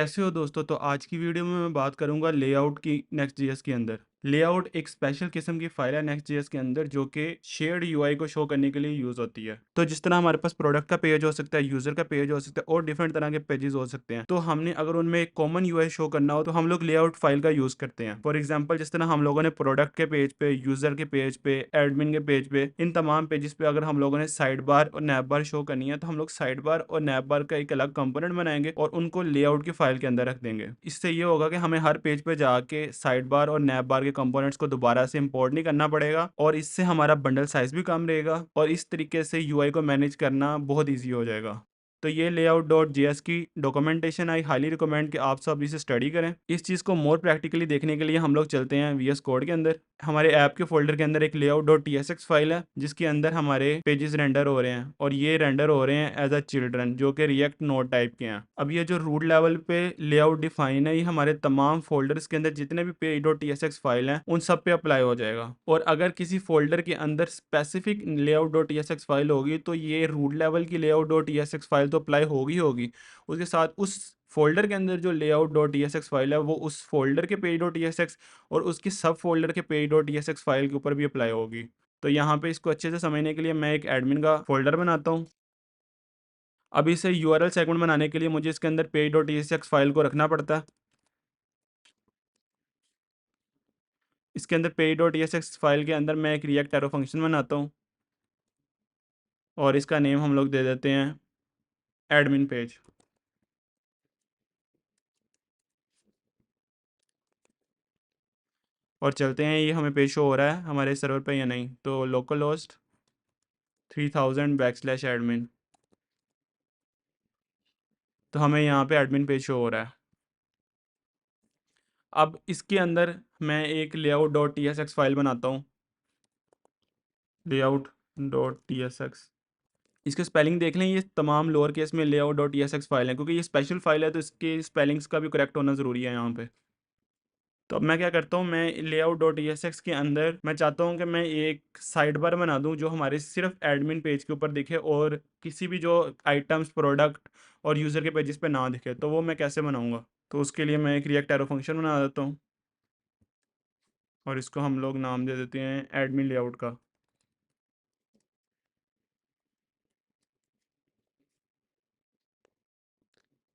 कैसे हो दोस्तों। तो आज की वीडियो में मैं बात करूंगा लेआउट की नेक्स्ट जेएस के अंदर। लेआउट एक स्पेशल किस्म की फाइल है नेक्स्ट जेएस के अंदर जो कि शेयर्ड यूआई को शो करने के लिए यूज होती है। तो जिस तरह हमारे पास प्रोडक्ट का पेज हो सकता है, यूजर का पेज हो सकता है और डिफरेंट तरह के पेजेस हो सकते हैं। तो हमने अगर उनमें एक कॉमन यूआई शो करना हो तो हम लोग लेआउट फाइल का यूज करते हैं। फॉर एग्जाम्पल, जिस तरह हम लोगों ने प्रोडक्ट के पेज पे, यूजर के पेज पे, एडमिन के पेज पे, इन तमाम पेजेस पे अगर हम लोगों ने साइड बार और नैप बार शो करनी है तो हम लोग साइड बार और नैप बार का एक अलग कंपोनेंट बनाएंगे और उनको लेआउट की फाइल के अंदर रख देंगे। इससे ये होगा कि हमें हर पेज पे जाके साइड बार और नैप बार के कंपोनेंट्स को दोबारा से इंपोर्ट नहीं करना पड़ेगा और इससे हमारा बंडल साइज भी कम रहेगा और इस तरीके से यूआई को मैनेज करना बहुत ईजी हो जाएगा। तो ये लेआउट डॉट जेएस की डॉक्यूमेंटेशन आई हाईली रिकमेंड कि आप सब इसे स्टडी करें। इस चीज़ को मोर प्रैक्टिकली देखने के लिए हम लोग चलते हैं वीएस कोड के अंदर। हमारे ऐप के फोल्डर के अंदर एक लेआउट डॉट टीएसएक्स फाइल है जिसके अंदर हमारे पेजेस रेंडर हो रहे हैं और ये रेंडर हो रहे हैं एज अ चिल्ड्रन जो कि रिएक्ट नोड टाइप के हैं। अब ये जो रूट लेवल पे लेआउट डिफाइन है ये हमारे तमाम फोल्डर्स के अंदर जितने भी पेज डॉट टीएसएक्स फाइल हैं उन सब पे अप्लाई हो जाएगा। और अगर किसी फोल्डर के अंदर स्पेसिफिक लेआउट डॉट टीएसएक्स फाइल होगी तो ये रूट लेवल की लेआउट डॉट टीएसएक्स फाइल तो अप्लाई होगी। उसके साथ उस फोल्डर के अंदर जो लेआउट डॉट टीएसएक्स फाइल है वो उस फोल्डर के पेज डॉट टीएसएक्स और उसकी सब फोल्डर के पेज डॉट टीएसएक्स फाइल के ऊपर भी अप्लाई होगी। तो यहाँ पे इसको अच्छे से समझने के लिए मैं एक एडमिन का फोल्डर बनाता हूँ। अब इसे यूआरएल सेगमेंट बनाने के लिए मुझे इसके अंदर पेज डॉट टीएसएक्स फाइल को रखना पड़ता है। इसके अंदर पेज डॉट टीएसएक्स फाइल के अंदर मैं एक रिएक्ट एरो फंक्शन बनाता हूँ और इसका नेम हम लोग दे देते हैं एडमिन पेज। और चलते हैं ये हमें पेज शो हो रहा है हमारे सर्वर पे या नहीं। तो लोकल होस्ट 3000 \admin। तो हमें यहाँ पे एडमिन पेज शो हो रहा है। अब इसके अंदर मैं एक layout dot T S x file बनाता हूँ। Layout dot T S x, इसके स्पेलिंग देख लें, ये तमाम लोअर केस में layout dot T S x file है क्योंकि ये स्पेशल फाइल है तो इसके स्पेलिंग्स का भी करेक्ट होना ज़रूरी है यहाँ पे। तो अब मैं क्या करता हूँ, मैं layout dot T S x के अंदर मैं चाहता हूँ कि मैं एक साइड बार बना दूँ जो हमारे सिर्फ एडमिन पेज के ऊपर दिखे और किसी भी जो आइटम्स, प्रोडक्ट और यूज़र के पेजेस पे ना दिखे। तो वो मैं कैसे बनाऊँगा? तो उसके लिए मैं एक रिएक्ट एरो फंक्शन बना देता हूँ और इसको हम लोग नाम दे देते हैं एडमिन लेआउट का।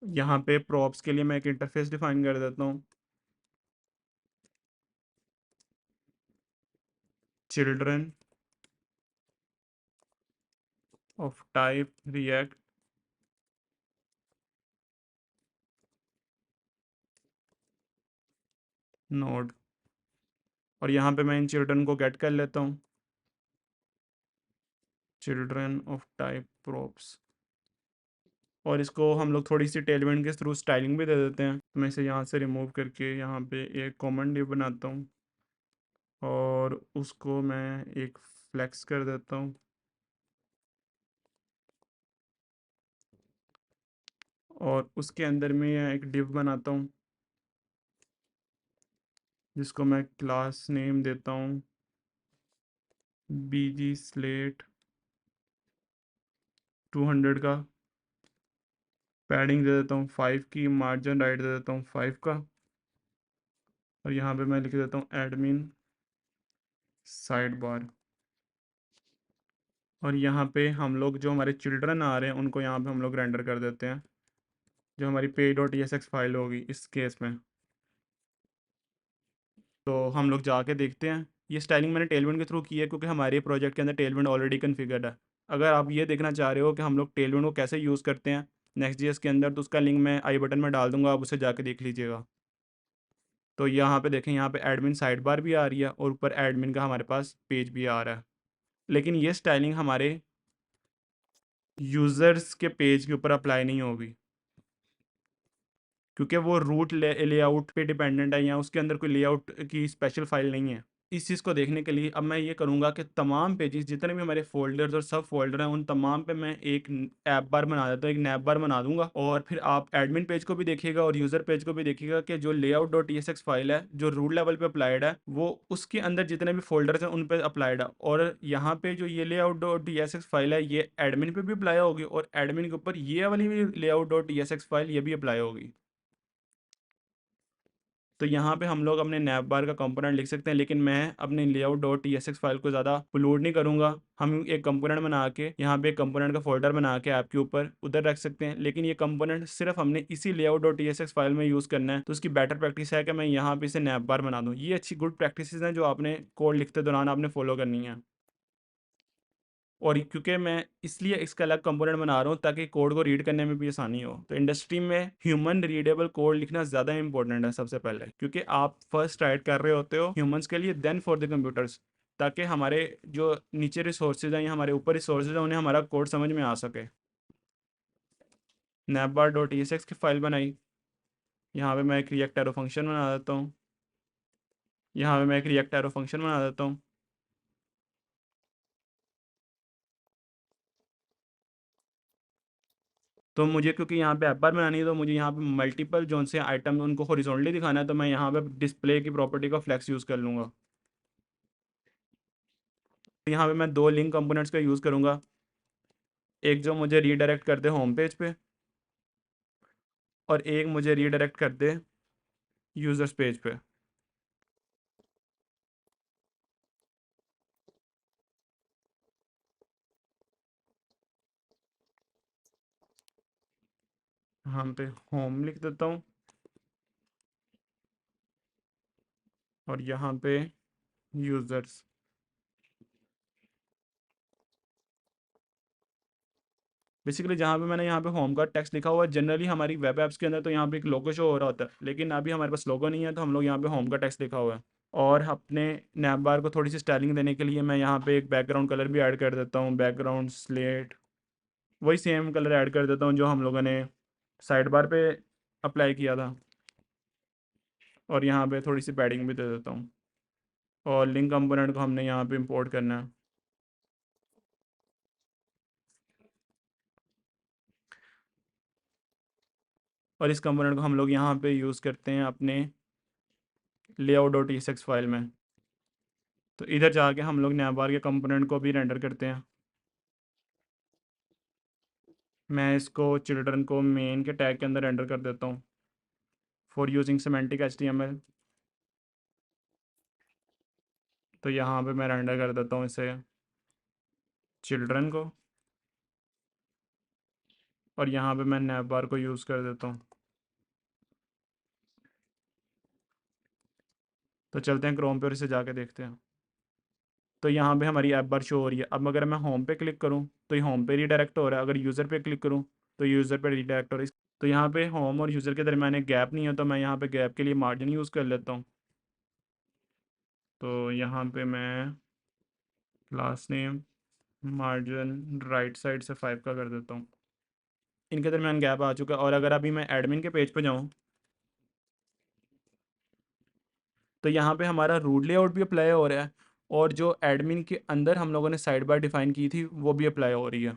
यहाँ पे प्रॉप्स के लिए मैं एक इंटरफेस डिफाइन कर देता हूँ, children of type react node. और यहाँ पे मैं इन चिल्ड्रन को गेट कर लेता हूँ, चिल्ड्रन ऑफ टाइप प्रॉप्स। और इसको हम लोग थोड़ी सी टेलमेंट के थ्रू स्टाइलिंग भी दे देते हैं। तो मैं इसे यहाँ से रिमूव करके यहाँ पे एक कॉमन डिव बनाता हूँ और उसको मैं एक फ्लेक्स कर देता हूँ और उसके अंदर में एक डिव बनाता हूँ जिसको मैं क्लास नेम देता हूँ बीजी स्लेट 200 का। पैडिंग दे देता हूँ 5 की, मार्जिन राइट दे देता हूँ 5 का और यहाँ पे मैं लिख देता हूँ एडमिन साइड बार। और यहाँ पे हम लोग जो हमारे चिल्ड्रन आ रहे हैं उनको यहाँ पे हम लोग रेंडर कर देते हैं जो हमारी पे dot E S x file होगी इस केस में। तो हम लोग जाके देखते हैं। ये स्टाइलिंग मैंने टेलविंड के थ्रू की है क्योंकि हमारे प्रोजेक्ट के अंदर टेलविंड ऑलरेडी कन्फिगर्ड है। अगर आप ये देखना चाह रहे हो कि हम लोग टेलविंड को कैसे यूज़ करते हैं नेक्स्ट जीएस के अंदर तो उसका लिंक मैं आई बटन में डाल दूंगा, आप उसे जाके देख लीजिएगा। तो यहाँ पे देखें, यहाँ पे एडमिन साइड बार भी आ रही है और ऊपर एडमिन का हमारे पास पेज भी आ रहा है। लेकिन ये स्टाइलिंग हमारे यूज़र्स के पेज के ऊपर अप्लाई नहीं होगी क्योंकि वो रूट लेआउट पे डिपेंडेंट है या उसके अंदर कोई लेआउट की स्पेशल फाइल नहीं है। इस चीज़ को देखने के लिए अब मैं ये करूँगा कि तमाम पेजेस जितने भी हमारे फोल्डर्स और सब फोल्डर हैं उन तमाम पे मैं एक ऐप बार बना देता हूँ, एक नैप बार बना दूंगा और फिर आप एडमिन पेज को भी देखिएगा और यूज़र पेज को भी देखिएगा कि जो लेआउट डॉट टीएसएक्स फाइल है जो रूट लेवल पे अप्लाइड है वो उसके अंदर जितने भी फोल्डर्स हैं उन पर अप्लाइड है। और यहाँ पे जो ये लेआउट डॉट टीएसएक्स फाइल है ये एडमिन पे भी अप्लाई होगी और एडमिन के ऊपर ये वाली भी लेआउट डॉट टीएसएक्स फाइल ये भी अप्लाई होगी। तो यहाँ पे हम लोग अपने नैव बार का कंपोनेंट लिख सकते हैं, लेकिन मैं अपने लेआउट डॉट टीएसएक्स फाइल को ज़्यादा अपलोड नहीं करूँगा। हम एक कंपोनेंट बना के यहाँ पे एक कंपोनेंट का फोल्डर बना के ऐप के ऊपर उधर रख सकते हैं, लेकिन ये कंपोनेंट सिर्फ हमने इसी लेआउट डॉट टीएसएक्स फाइल में यूज़ करना है। तो उसकी बेटर प्रैक्टिस है कि मैं यहाँ पे इसे नैव बार बना दूँ। ये अच्छी गुड प्रैक्टिस हैं जो आपने कोड लिखते दौरान आपने फॉलो करनी है। और क्योंकि मैं इसलिए इसका अलग कंपोनेंट बना रहा हूँ ताकि कोड को रीड करने में भी आसानी हो। तो इंडस्ट्री में ह्यूमन रीडेबल कोड लिखना ज़्यादा इंपॉर्टेंट है सबसे पहले, क्योंकि आप फर्स्ट राइट कर रहे होते हो ह्यूमंस के लिए, देन फॉर द कंप्यूटर्स, ताकि हमारे जो नीचे रिसोर्सेज हैं या हमारे ऊपर रिसोर्सेज हैं उन्हें हमारा कोड समझ में आ सके। नैपबार डॉट ई की फाइल बनाई। यहाँ पे मैं एक रिएक्ट एरो फंक्शन बना देता हूँ। यहाँ पे मैं एक रिएक्ट एरो फंक्शन बना देता हूँ। तो मुझे क्योंकि यहाँ पे ऐप बार बनानी है, तो मुझे यहाँ पे मल्टीपल जोन से आइटम उनको हॉरिजॉन्टली दिखाना है, तो मैं यहाँ पे डिस्प्ले की प्रॉपर्टी का फ्लेक्स यूज़ कर लूँगा। यहाँ पे मैं दो लिंक कंपोनेंट्स का यूज़ करूँगा, एक जो मुझे रीडायरेक्ट कर दे होम पेज पे और एक मुझे रीडायरेक्ट कर दे यूज़र्स पेज पे। यहाँ पे होम लिख देता हूँ और यहाँ पे यूज़र्स। बेसिकली जहाँ पे मैंने यहाँ पे होम का टेक्स्ट लिखा हुआ है, जनरली हमारी वेब ऐप्स के अंदर तो यहाँ पे एक लोगो शो हो रहा होता है, लेकिन अभी हमारे पास लोगो नहीं है, तो हम लोग यहाँ पे होम का टेक्स्ट लिखा हुआ है। और अपने नैप बार को थोड़ी सी स्टाइलिंग देने के लिए मैं यहाँ पे एक बैकग्राउंड कलर भी ऐड कर देता हूँ, बैकग्राउंड स्लेट। वही सेम कलर ऐड कर देता हूँ जो हम लोगों ने साइड बार पे अप्लाई किया था। और यहाँ पे थोड़ी सी पैडिंग भी दे देता हूँ। और लिंक कंपोनेंट को हमने यहाँ पे इंपोर्ट करना है। और इस कंपोनेंट को हम लोग यहाँ पे यूज़ करते हैं अपने लेआउट डॉट ई फाइल में। तो इधर जाके हम लोग नैव बार के कंपोनेंट को भी रेंडर करते हैं। मैं इसको चिल्ड्रन को मेन के टैग के अंदर रेंडर कर देता हूँ फॉर यूजिंग सिमेंटिक HTML। तो यहाँ पे मैं रेंडर कर देता हूँ इसे चिल्ड्रन को, और यहाँ पे मैं नैव बार को यूज़ कर देता हूँ। तो चलते हैं क्रोम पे और इसे जाके देखते हैं। तो यहाँ पे हमारी ऐप बार शो हो रही है। अब अगर मैं होम पे क्लिक करूँ तो ये होम पे रीडायरेक्ट हो रहा है, अगर यूज़र पे क्लिक करूँ तो यूज़र पे रीडायरेक्ट हो रहा है। तो यहाँ पे होम और यूज़र के दरमियान एक गैप नहीं है, तो मैं यहाँ पे गैप के लिए मार्जिन यूज़ कर लेता हूँ। तो यहाँ पे मैं class name margin right side से 5 का कर देता हूँ। इनके दरमियान गैप आ चुका है। और अगर अभी मैं एडमिन के पेज पे जाऊँ तो यहाँ पे हमारा रूट लेआउट भी अप्लाई हो रहा है, और जो एडमिन के अंदर हम लोगों ने साइड बार डिफाइन की थी वो भी अप्लाई हो रही है।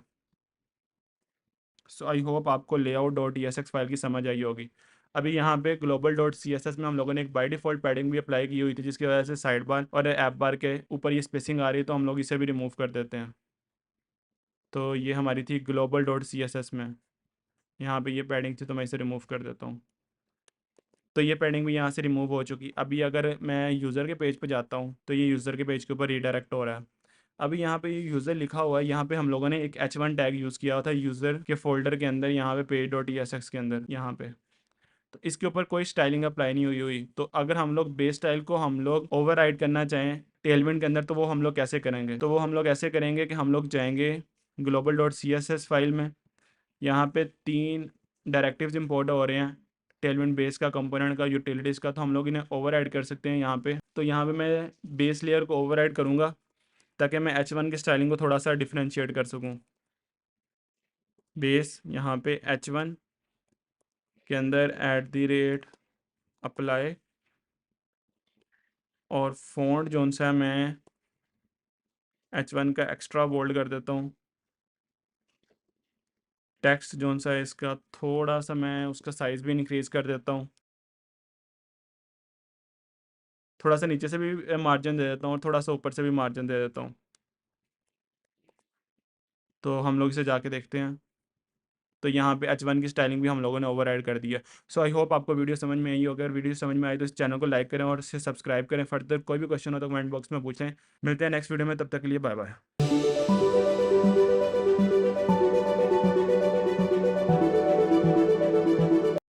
सो आई होप आपको लेआउट डॉट ई फाइल की समझ आई होगी। अभी यहाँ पे ग्लोबल डॉट CSS में हम लोगों ने एक बाई डिफ़ॉल्ट पैडिंग भी अप्लाई की हुई थी, जिसकी वजह से साइड बार और ऐप बार के ऊपर ये स्पेसिंग आ रही है, तो हम लोग इसे भी रिमूव कर देते हैं। तो ये हमारी थी ग्लोबल डॉट CSS में, यहाँ पे ये पैडिंग थी, तो मैं इसे रिमूव कर देता हूँ। तो ये पैडिंग भी यहाँ से रिमूव हो चुकी। अभी अगर मैं यूज़र के पेज पे जाता हूँ तो ये यूज़र के पेज के ऊपर रीडायरेक्ट हो रहा है। अभी यहाँ पे ये यूज़र लिखा हुआ है, यहाँ पे हम लोगों ने एक H1 टैग यूज़ किया हुआ था यूज़र के फोल्डर के अंदर, यहाँ पे पेज डॉट ESX के अंदर यहाँ पे। तो इसके ऊपर कोई स्टाइलिंग अप्लाई नहीं हुई हुई। तो अगर हम लोग बेस स्टाइल को हम लोग ओवर करना चाहें टेलविंड के अंदर, तो वो हम लोग कैसे करेंगे? तो वो हम लोग ऐसे करेंगे कि हम लोग जाएंगे ग्लोबल डॉट CSS फाइल में, यहाँ पे 3 डायरेक्टिव्स इंपोर्ट हो रहे हैं, टेलविंड बेस का, कंपोनेंट का, यूटिलिटीज़ का। तो हम लोग इन्हें ओवर कर सकते हैं यहाँ पे। तो यहाँ पे मैं बेस लेयर को ओवर करूँगा ताकि मैं H1 की स्टाइलिंग को थोड़ा सा डिफ्रेंशिएट कर सकूँ। बेस यहाँ पे H1 के अंदर @अप्लाई, और फ़ॉन्ट जोन सा है मैं H1 का एक्स्ट्रा बोल्ड कर देता हूँ। टेक्स्ट जोन सा है इसका, थोड़ा सा मैं उसका साइज़ भी इंक्रीज़ कर देता हूँ। थोड़ा सा नीचे से भी मार्जिन दे देता हूँ और थोड़ा सा ऊपर से भी मार्जिन दे देता हूँ। तो हम लोग इसे जाके देखते हैं। तो यहाँ पे H1 की स्टाइलिंग भी हम लोगों ने ओवर ऐड कर दी है। सो आई होप आपको वीडियो समझ में आई हो। अगर वीडियो समझ में आई तो इस चैनल को लाइक करें और इसे सब्सक्राइब करें। फर्दर कोई भी क्वेश्चन हो तो कमेंट बॉक्स में पूछें। मिलते हैं नेक्स्ट वीडियो में, तब तक के लिए बाय बाय।